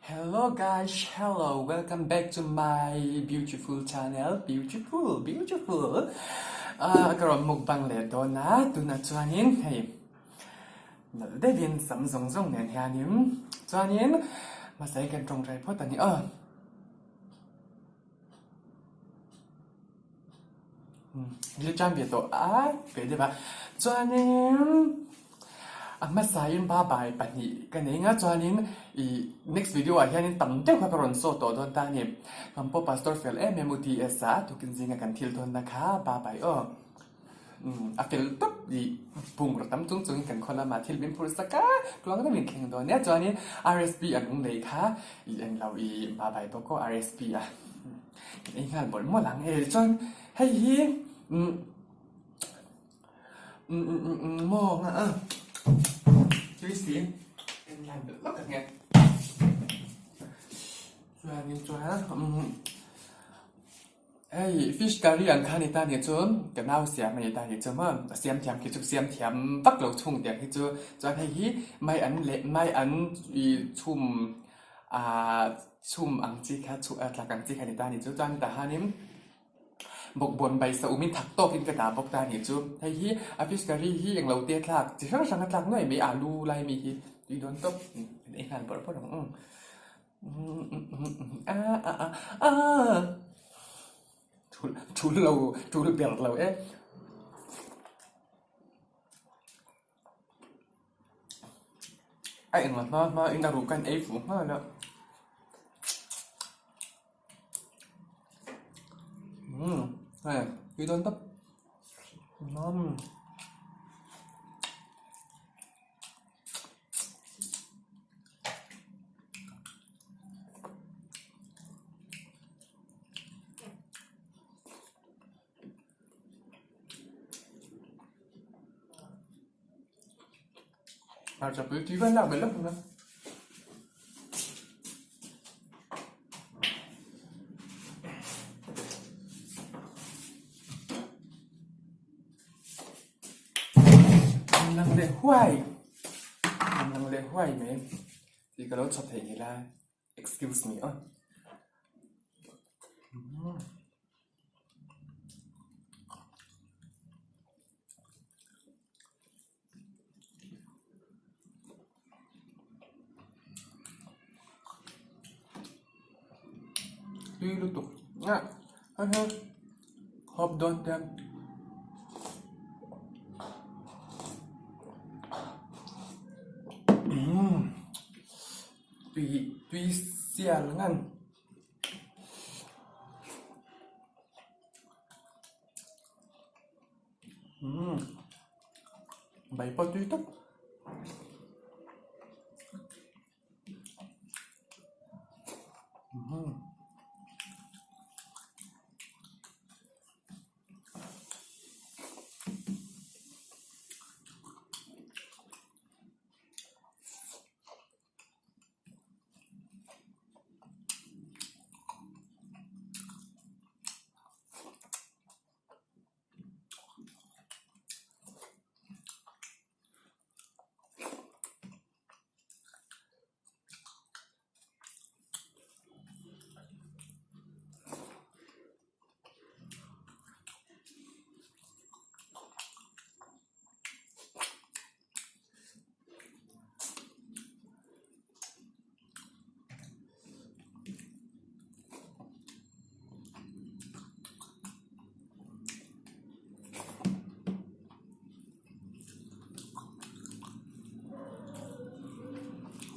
Hello guys, hello, welcome back to my beautiful channel. Beautiful. Karon mukbang le do na tu na chuanin hei. Nalde vin sam zong zong nen hianim. Chuanin masai kan trong rai phot ani Như trang biệt tổ về đây bà chuanin masayin ba bai pani kani nga chuanin next video hianin tamte kha karon so to don ta ni kampo pastor fel memuti esa to kinzinga kan thil don na kha ba bai a fel top di pung ro tam chung chung kan khona ma thil bin phur saka klong da min kheng do ne chuanin rsp an nei kha en lau ba bai to ko rsp ai ngal bol mo lang chon hei hi mo nga Chứ xí em làm được lắm cả nghe Choa fish curry ăn khá này ta này chốn cái nào xiêm này ta này chốn mà xiêm thèm cái chút xiêm thèm bắt đầu chung tiền cái chỗ cho hay hi mai ăn chum chum ăn chi khá chum là ăn chi khá này ta này chỗ cho anh ta hanim bộc buồn bay sau mình thắc to kinh cái đá bộc ta nhỉ chú hay hi fish curry hi yang lâu tiệt lạc chỉ khác sang lạc nói mấy alu lai mi hi đi đón tóc để ăn bữa bữa đồng chú lâu bèo lâu ấy anh là nó anh đã đủ canh ấy phụ hết rồi này đi đón tóc ngon chả biết tí vẫn nào bên lớp nữa năng lệ hoài mấy thì cái đó chụp thể như là excuse me đi liên tục hop don them tuy xia ngan bảy bao tuy tóc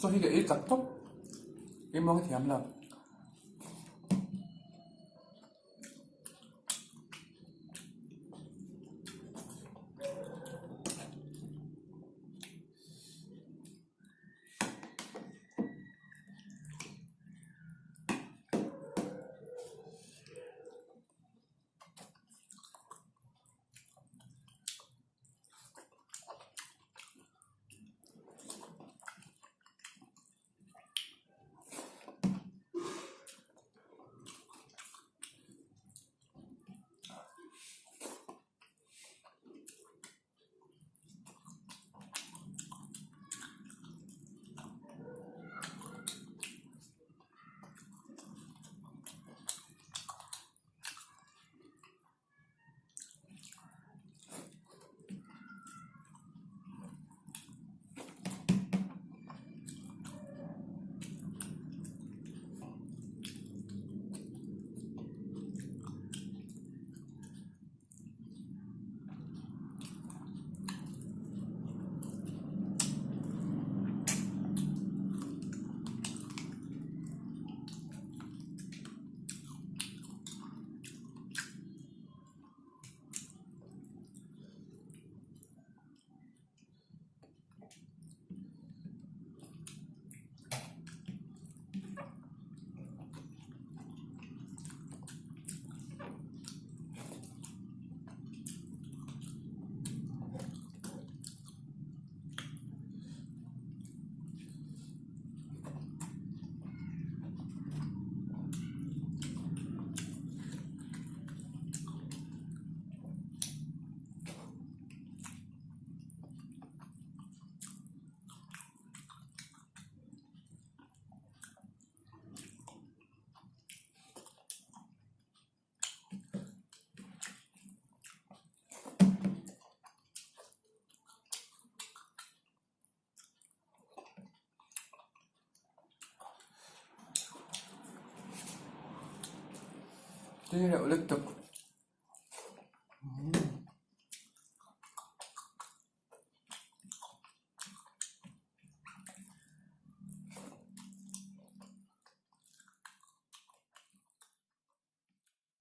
cho khi cái chặt tóc cái món thèm là 对了，我的。